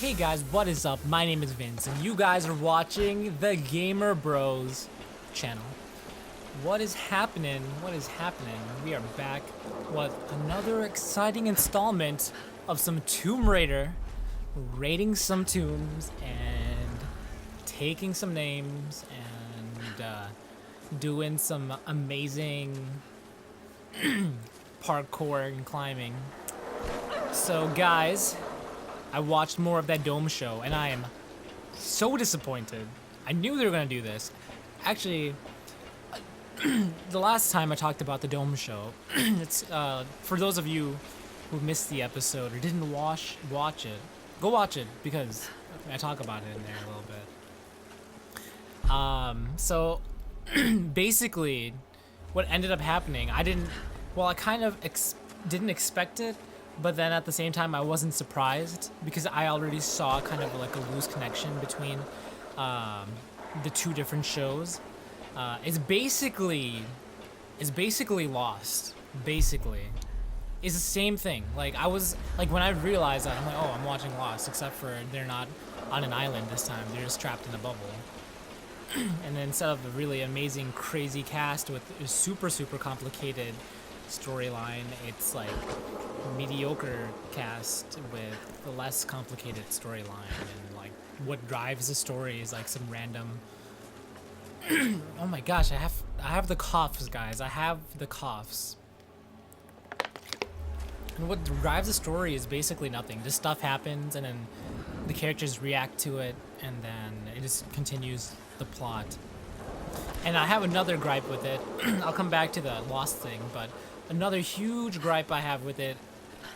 Hey guys, what is up? My name is Vince, and you guys are watching the Gamer Bros channel. What is happening? What is happening? We are back with another exciting installment of some Tomb Raider, raiding some tombs and taking some names and doing some amazing parkour and climbing. So guys, I watched more of that Dome show, and I am so disappointed. I knew they were gonna do this. Actually, the last time I talked about the Dome show, it's for those of you who missed the episode or didn't watch it, go watch it because I talk about it in there a little bit. So basically, what ended up happening, I kind of didn't expect it. But then at the same time, I wasn't surprised because I already saw kind of like a loose connection between the two different shows. It's basically Lost. Basically, it's the same thing. Like I was like when I realized that, I'm like, oh, I'm watching Lost, except for they're not on an island this time. They're just trapped in a bubble. And then instead of a really amazing, crazy cast with a super complicated storyline, it's like mediocre cast with a less complicated storyline, and like what drives the story is like some random oh my gosh, I have the coughs, guys. I have the coughs. And what drives the story is basically nothing. Just stuff happens and then the characters react to it, and then it just continues the plot. And I have another gripe with it. I'll come back to the Lost thing, but another huge gripe I have with it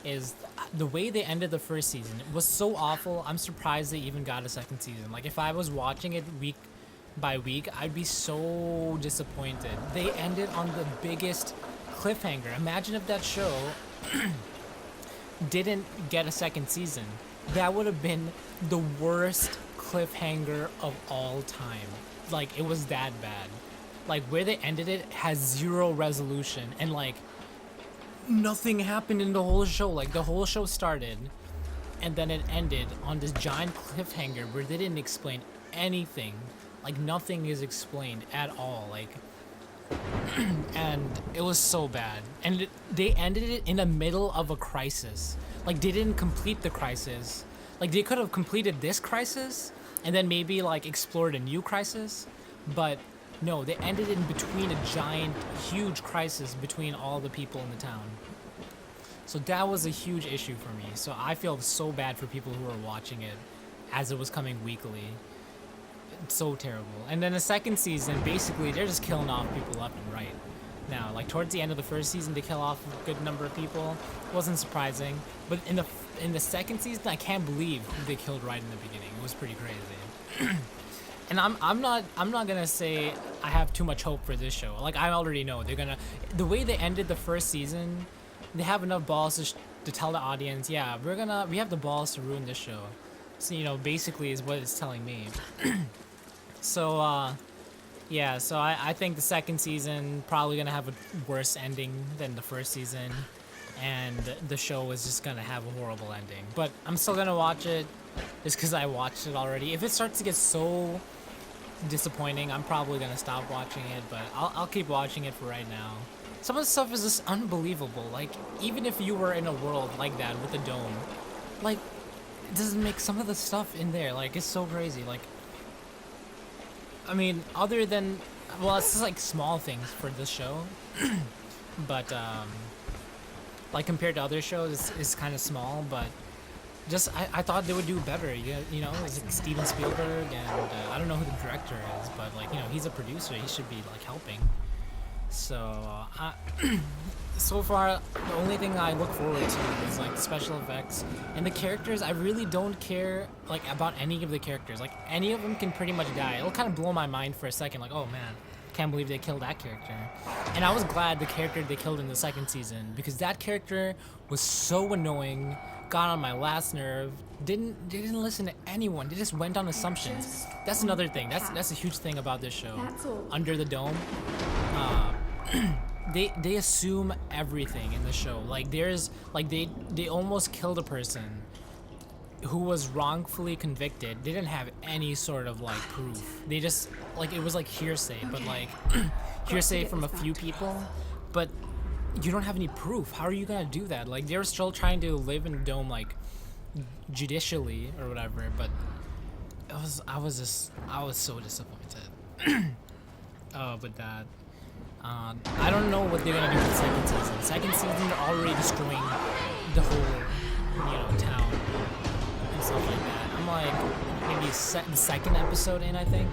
is the way they ended the first season. It was so awful. I'm surprised they even got a second season. Like, if I was watching it week by week, I'd be so disappointed. They ended on the biggest cliffhanger. Imagine if that show didn't get a second season. That would have been the worst cliffhanger of all time. Like, it was that bad. Like, where they ended it has zero resolution, and like nothing happened in the whole show. Like, the whole show started and then it ended on this giant cliffhanger where they didn't explain anything. Like, nothing is explained at all. Like, and it was so bad. And they ended it in the middle of a crisis. Like, they didn't complete the crisis. Like, they could have completed this crisis and then maybe like explored a new crisis, but no, they ended in between a giant, huge crisis between all the people in the town. So that was a huge issue for me. So I feel so bad for people who are watching it as it was coming weekly. It's so terrible. And then the second season, basically, they're just killing off people left and right. Now, like towards the end of the first season, they kill off a good number of people. Wasn't surprising. But in the second season, I can't believe who they killed right in the beginning. It was pretty crazy. And I'm not gonna say I have too much hope for this show. Like, I already know they're gonna. The way they ended the first season, they have enough balls to tell the audience, yeah, we have the balls to ruin this show. So, you know, basically is what it's telling me. So yeah, so I think the second season probably gonna have a worse ending than the first season, and the show is just gonna have a horrible ending. But I'm still gonna watch it just because I watched it already. If it starts to get so disappointing, I'm probably gonna stop watching it, but I'll keep watching it for right now. Some of the stuff is just unbelievable. Like, even if you were in a world like that with a dome, like, it doesn't make some of the stuff in there, like, it's so crazy. Like, I mean, other than, well, it's just like small things for this show, but like compared to other shows, it's kind of small, but just I thought they would do better. You know, it's like Steven Spielberg, and I don't know who the director is, but like, you know, he's a producer. He should be like helping. So so far, the only thing I look forward to is like the special effects and the characters. I really don't care like about any of the characters. Like, any of them can pretty much die. It'll kind of blow my mind for a second. Like, oh man, can't believe they killed that character. And I was glad the character they killed in the second season, because that character was so annoying, got on my last nerve. They didn't listen to anyone. They just went on assumptions. That's another thing. That's a huge thing about this show. Under the Dome, they assume everything in the show. Like, there's like they almost killed a person who was wrongfully convicted, they didn't have any sort of like proof. They just like it was like hearsay, but like hearsay from a few people, but you don't have any proof. How are you gonna do that? Like they're still trying to live in a dome like judicially or whatever, but I was so disappointed. With that. I don't know what they're gonna do with the second season. Second season, they're already destroying the whole, town and stuff like that. I'm like maybe the second episode in, I think,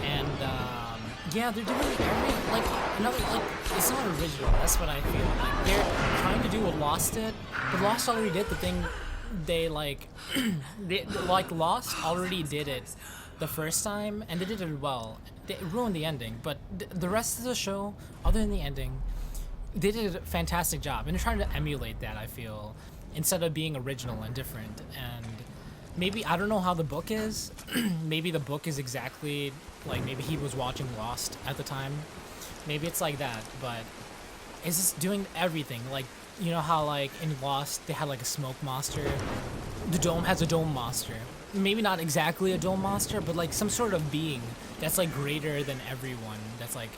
and yeah, they're doing another it's not original. That's what I feel. Like they're trying to do what Lost did, but Lost already did the thing. They Lost already did it the first time, and they did it well. They ruined the ending, but the rest of the show, other than the ending, they did a fantastic job. And they're trying to emulate that, I feel, instead of being original and different. And maybe, I don't know how the book is. Maybe the book is exactly, like, maybe he was watching Lost at the time. Maybe it's like that, but it's just doing everything. Like, you know how, like, in Lost, they had, like, a smoke monster? The dome has a dome monster. Maybe not exactly a dome monster, but like some sort of being that's like greater than everyone. That's like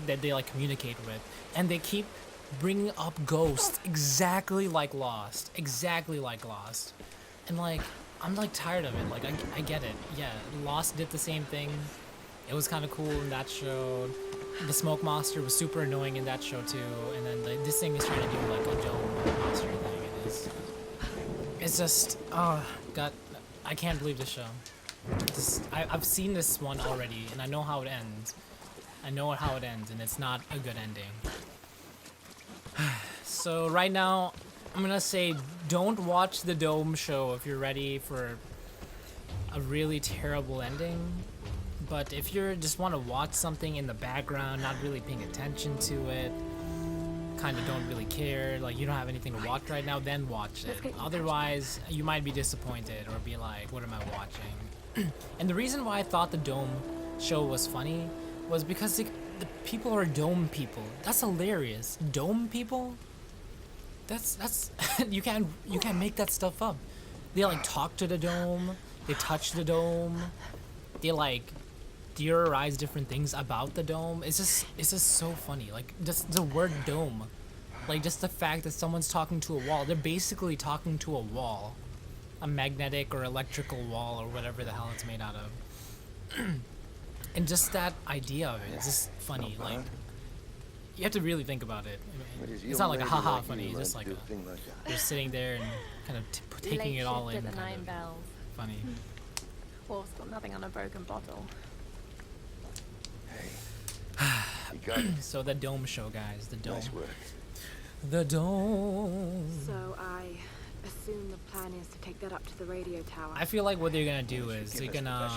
that they like communicate with, and they keep bringing up ghosts exactly like Lost, and like I'm like tired of it. Like I get it. Yeah, Lost did the same thing. It was kind of cool in that show. The smoke monster was super annoying in that show too, and then like, this thing is trying to do like a dome monster thing. It's just God. I can't believe this show. I've seen this one already, and I know how it ends. And it's not a good ending. So right now, I'm gonna say don't watch the Dome show if you're ready for a really terrible ending. But if you just want to watch something in the background, not really paying attention to it, kind of don't really care, like you don't have anything to watch right now, then watch it. Otherwise, you might be disappointed or be like, what am I watching? And the reason why I thought the Dome show was funny was because the people are Dome people. That's hilarious. Dome people? That's you can't make that stuff up. They like talk to the dome, they touch the dome, they like theorize different things about the dome. It's just so funny. Like just the word dome, like just the fact that someone's talking to a wall. They're basically talking to a wall, a magnetic or electrical wall or whatever the hell it's made out of. And just that idea of it is just funny. Like you have to really think about it. I mean, it's not like a haha funny. It's just like they're sitting there and kind of taking it all in. Kind of funny. Wolf's got nothing on a broken bottle. You got it. So the Dome show, guys. The Dome. Nice work. The Dome. So I assume the plan is to take that up to the radio tower. I feel like what they're gonna do is they're gonna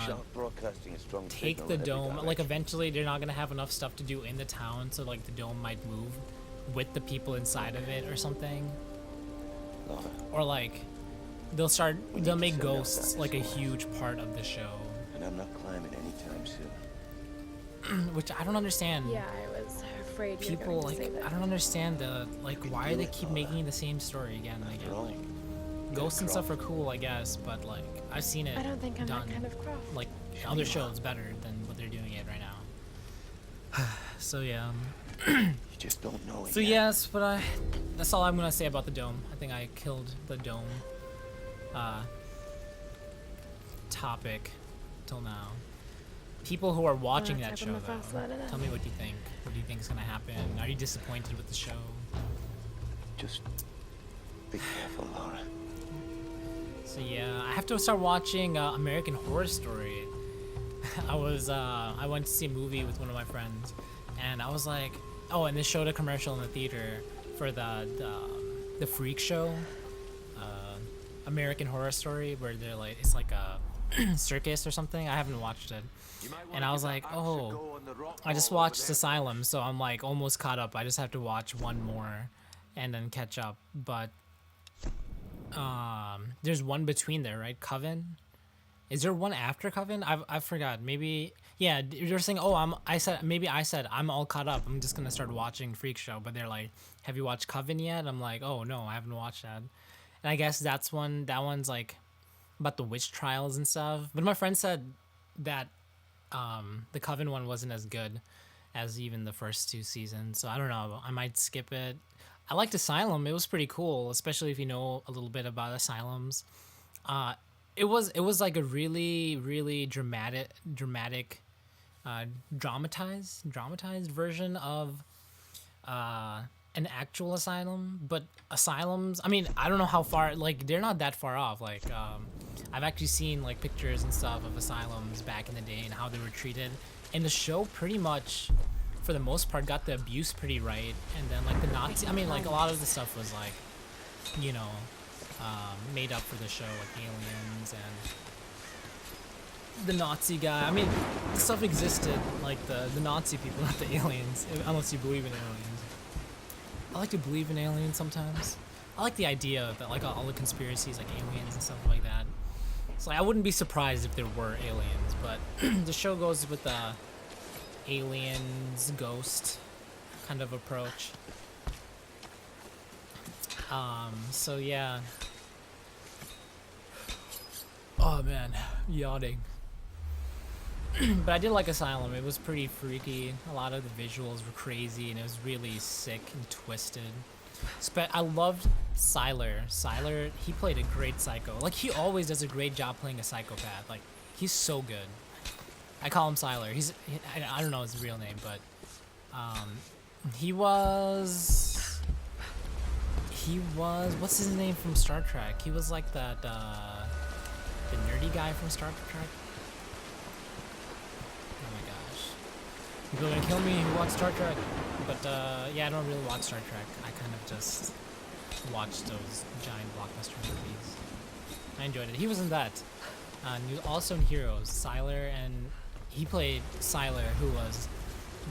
take the dome. Like eventually, they're not gonna have enough stuff to do in the town, so like the dome might move with the people inside of it or something. Or like they'll make ghosts like a huge part of the show. And I'm not climbing anytime soon. Which I don't understand. Yeah, I was afraid you were People going to say like that. I don't understand the like why they keep making the same story again and again. Like ghosts and stuff are cool, I guess, but like I've seen it I don't think I'm done that kind of craft. like other shows better than what they're doing it right now. So yeah. You just don't know it So yet. yes, but that's all I'm gonna say about the dome. I think I killed the dome topic till now. People who are watching that show, though, tell me what you think. What do you think is gonna happen? Are you disappointed with the show? Just be careful, Laura. So yeah, I have to start watching American Horror Story. I went to see a movie with one of my friends, and I was like, oh, and they showed a commercial in the theater for the Freak Show, American Horror Story, where they're like, it's like a circus or something. I haven't watched it, and I was like, oh, I just watched Asylum, so I'm like almost caught up. I just have to watch one more, and then catch up. But there's one between there, right? Coven. Is there one after Coven? I forgot. Maybe yeah. You're saying, oh, I said I'm all caught up. I'm just gonna start watching Freak Show. But they're like, have you watched Coven yet? I'm like, oh no, I haven't watched that. and I guess that one's like about the witch trials and stuff. But my friend said that the Coven one wasn't as good as even the first two seasons, so I don't know. I might skip it. I liked Asylum. It was pretty cool, especially if you know a little bit about asylums. It was like a really dramatic, dramatized version of an actual asylum. But asylums, I mean, I don't know how far, like they're not that far off. Like I've actually seen like pictures and stuff of asylums back in the day and how they were treated. And the show pretty much, for the most part, got the abuse pretty right. And then like the Nazi, I mean, like a lot of the stuff was like, you know, made up for the show, like aliens and the Nazi guy. I mean, the stuff existed, like the Nazi people, not the aliens, unless you believe in aliens. I like to believe in aliens sometimes. I like the idea that like all the conspiracies, like aliens and stuff like that. So like, I wouldn't be surprised if there were aliens, but the show goes with the aliens, ghost kind of approach. So yeah. Oh man, yawning. But I did like Asylum. It was pretty freaky. A lot of the visuals were crazy, and it was really sick and twisted. I loved Sylar. Sylar, he played a great psycho. Like, he always does a great job playing a psychopath. Like, he's so good. I call him Sylar. I don't know his real name, but he was what's his name from Star Trek? He was like that the nerdy guy from Star Trek. Oh my gosh. People are gonna kill me who watch Star Trek. But yeah, I don't really watch Star Trek. I kind of just watch those giant blockbuster movies. I enjoyed it. He was in that. He was also in Heroes, Sylar, and he played Sylar, who was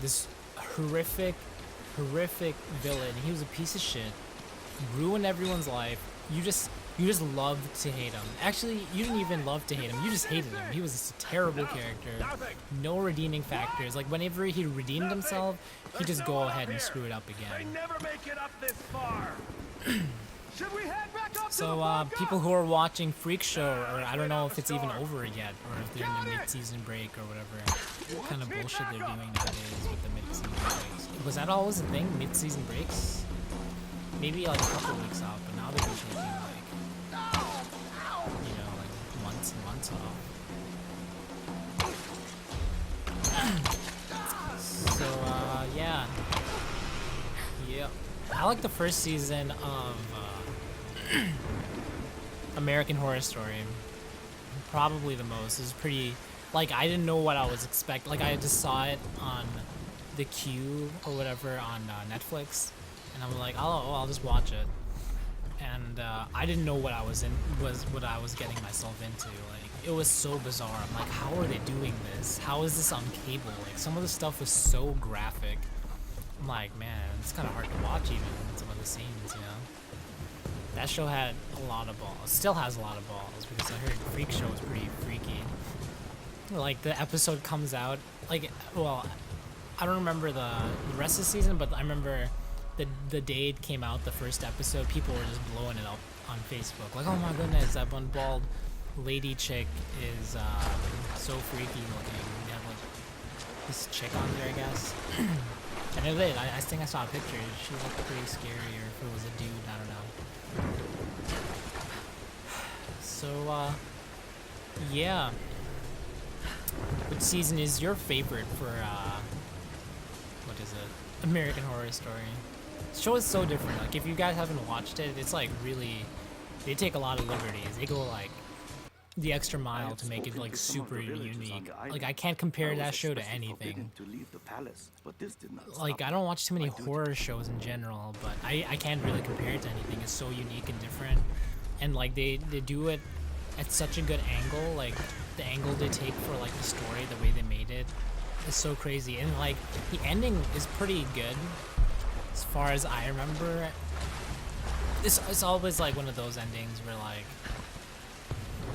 this horrific villain. He was a piece of shit, ruined everyone's life. You just loved to hate him. Actually, you didn't even love to hate him. You just hated him. He was a terrible character. No redeeming factors. Like, whenever he redeemed himself, he'd just go ahead and screw it up again. Never make it up this far. Should we head back up So, people who are watching Freak Show, or I don't know if it's even over yet, or if they're in the mid-season break or whatever kind of bullshit they're doing nowadays with the mid-season breaks. Was that always a thing? Mid-season breaks? Maybe like a couple weeks off, but now they're taking like, you know, like months and months off. So, yeah. Yeah. I like the first season of American Horror Story. Probably the most. It was pretty, like, I didn't know what I was expecting. Like, I just saw it on the queue or whatever on Netflix, and I'm like, oh, I'll just watch it. And I didn't know what I was getting myself into. Like, it was so bizarre. I'm like, how are they doing this? How is this on cable? Like, some of the stuff was so graphic. I'm like, man, it's kind of hard to watch even some of the scenes, you know? That show had a lot of balls. Still has a lot of balls, because I heard Freak Show was pretty freaky. Like, the episode comes out, like, well, I don't remember the rest of the season, but I remember the day it came out, the first episode, people were just blowing it up on Facebook. Like, oh my goodness, that one bald lady chick is so freaky looking. They have, like, this chick on there, I guess. And it did. I think I saw a picture. She looked pretty scary, or if it was a dude, I don't know. So, yeah. Which season is your favorite for, what is it? American Horror Story. The show is so different. Like, if you guys haven't watched it, it's like really, they take a lot of liberties. They go like the extra mile to make it like super unique. Like, I can't compare that show to anything. Like, I don't watch too many horror shows in general, but I can't really compare it to anything. It's so unique and different, and like they do it at such a good angle. Like, the angle they take for like the story, the way they made it, is so crazy. And like, the ending is pretty good as far as I remember. It's always like one of those endings where like,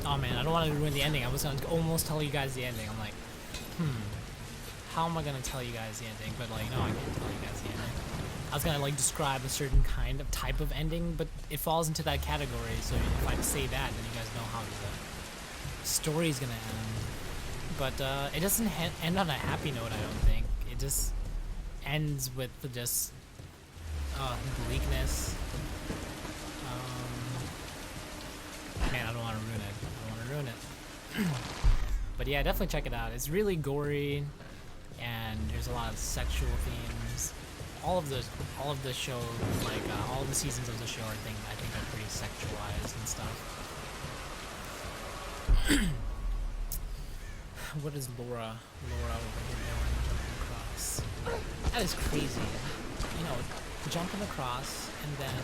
oh man, I don't want to ruin the ending. I was gonna almost tell you guys the ending. I'm like, how am I gonna tell you guys the ending? But like, no, I can't tell you guys the ending. I was gonna like describe a certain kind of type of ending, but it falls into that category. So if I say that, then you guys know how the story's gonna end. But it doesn't end on a happy note, I don't think. It just ends with just bleakness. Man, I don't want to ruin it. I don't want to ruin it. But yeah, definitely check it out. It's really gory, and there's a lot of sexual themes. All of the show, like all the seasons of the show, I think are pretty sexualized and stuff. What is Laura over here doing? Jumping across. That is crazy. You know, jumping across and then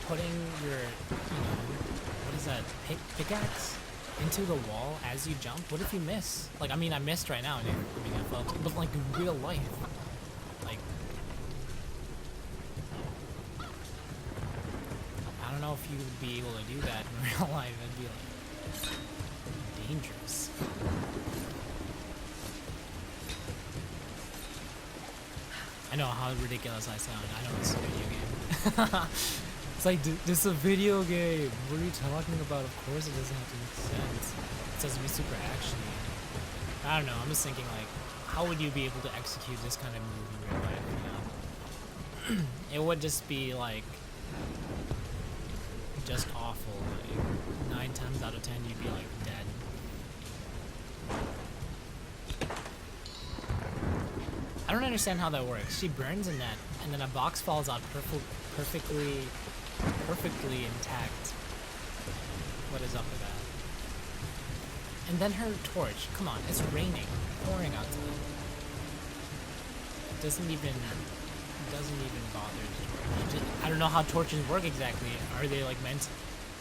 putting your, what is that, pickaxe into the wall as you jump? What if you miss? Like, I mean, I missed right now, I felt, but like in real life, like, I don't know if you would be able to do that in real life. It'd be like dangerous. I know how ridiculous I sound. I know it's a video game. It's like, this is a video game. What are you talking about? Of course it doesn't have to make sense. It has to be super actiony. I don't know, I'm just thinking like, how would you be able to execute this kind of move in real life, you know? It would just be like, just awful. Like, 9 times out of 10 you'd be like dead. I don't understand how that works. She burns a net, and then a box falls out perfectly intact. What is up with that? And then her torch. Come on, it's raining, pouring outside. Doesn't even bother the torch. I don't know how torches work exactly. Are they like meant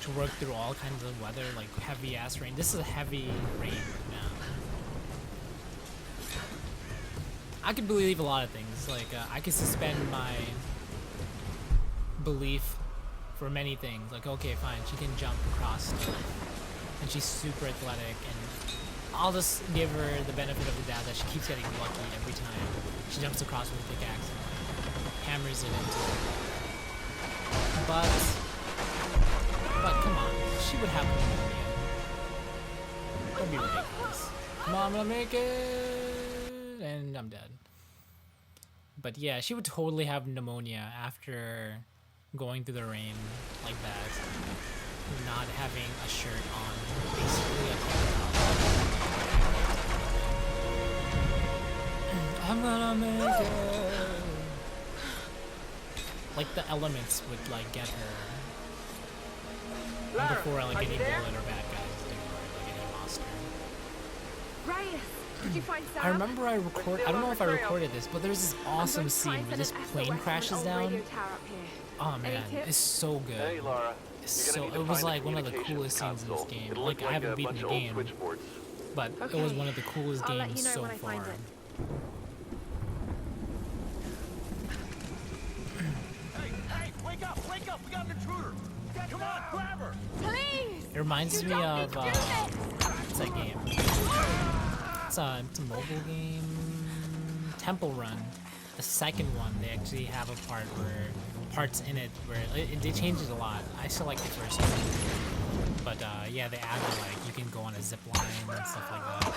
to work through all kinds of weather, like heavy ass rain? This is a heavy rain right now. I could believe a lot of things. Like I could suspend my belief for many things. Like, okay, fine, she can jump across stuff, and she's super athletic, and I'll just give her the benefit of the doubt that she keeps getting lucky every time she jumps across with a pickaxe and like, hammers it into it. But come on, she would have pneumonia. Don't be ridiculous. Come on, I'm gonna make it, and I'm dead. But yeah, she would totally have pneumonia after going through the rain like that, not having a shirt on, basically a I'm gonna make it. Like the elements would like get her. And before like any bullet or bad guys do, or like any monster. Reyes, did you find Sam? I remember I don't know if I recorded this, but there's this awesome scene where this plane crashes down. Oh man, it's so good. Hey, Lara. It was like one of the coolest scenes in this game. Like I haven't beaten the game, but it was one of the coolest games so far. Hey, wake up, we got an intruder. Come on, grab her. Please! It reminds me of what's that game? It's a mobile game. Temple Run, the second one. They actually have a parts in it where they changed it a lot. I still like the first one, but yeah, they added like you can go on a zip line and stuff like that.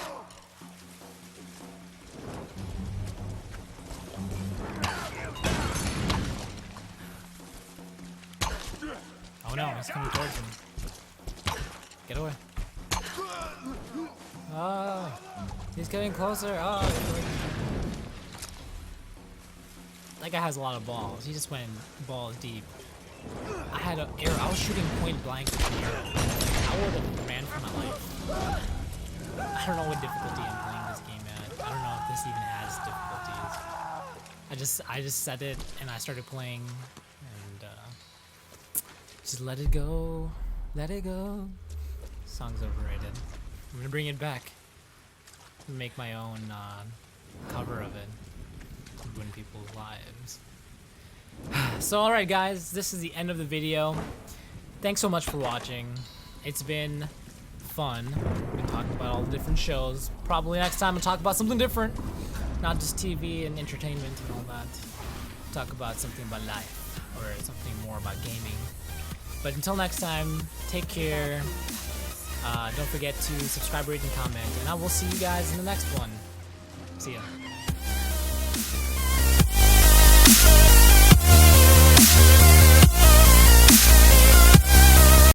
Oh no, he's coming towards him. Get away. Ah, he's getting closer. Oh, that guy has a lot of balls. He just went balls deep. I was shooting point blank with an arrow. I would have ran for my life. I don't know what difficulty I'm playing this game at. I don't know if this even has difficulties. I just set it and I started playing, and just let it go. Let it go. Song's overrated. I'm gonna bring it back. Make my own cover of it. Ruin people's lives. So alright guys, this is the end of the video. Thanks so much for watching. It's been fun. We've been talking about all the different shows. Probably next time I'll talk about something different. Not just TV and entertainment and all that. talk about something about life or something more about gaming. But until next time, take care. Don't forget to subscribe, rate, and comment, and I will see you guys in the next one. See ya.